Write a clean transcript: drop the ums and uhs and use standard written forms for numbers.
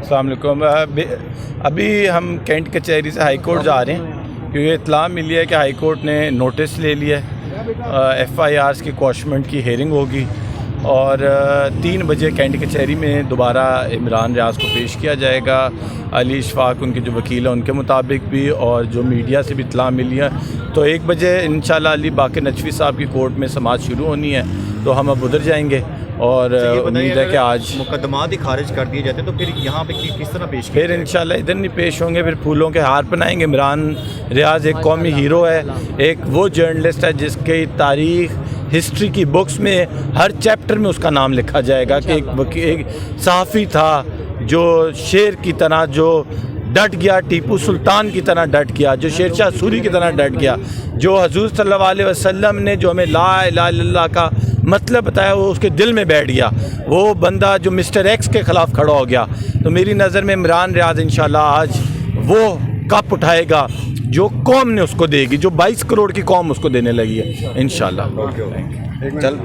السلام علیکم. ابھی ہم کینٹ کچہری سے ہائی کورٹ جا رہے ہیں کیونکہ اطلاع ملی ہے کہ ہائی کورٹ نے نوٹس لے لیا ہے. FIRs کی کوشمنٹ کی ہیئرنگ ہوگی اور 3 بجے کینٹ کچہری میں دوبارہ عمران ریاض کو پیش کیا جائے گا. علی اشفاق ان کے جو وکیل ہیں ان کے مطابق بھی، اور جو میڈیا سے بھی اطلاع ملی ہے تو 1 بجے انشاءاللہ علی باقر نجفی صاحب کی کورٹ میں سماعت شروع ہونی ہے، تو ہم اب ادھر جائیں گے اور امید ہے کہ آج مقدمات ہی خارج کر دیے جاتے تو پھر یہاں پہ کس طرح پیش پھر انشاءاللہ ادھر نہیں پیش ہوں گے، پھر پھولوں کے ہار پہنائیں گے. عمران ریاض ایک قومی ہیرو ہے، ایک وہ جرنلسٹ ہے جس کی تاریخ ہسٹری کی بکس میں ہر چیپٹر میں اس کا نام لکھا جائے گا کہ ایک صحافی تھا جو شیر کی طرح جو ڈٹ گیا، ٹیپو سلطان کی طرح ڈٹ گیا، جو شیر شاہ سوری کی طرح ڈٹ گیا، جو حضور صلی اللہ علیہ وسلم نے جو ہمیں لا الہ الا اللہ کا مطلب بتایا وہ اس کے دل میں بیٹھ گیا. وہ بندہ جو مسٹر ایکس کے خلاف کھڑا ہو گیا. تو میری نظر میں عمران ریاض انشاءاللہ آج وہ کپ اٹھائے گا جو قوم نے اس کو دے گی، جو 22 کروڑ کی قوم اس کو دینے لگی ہے انشاءاللہ. چل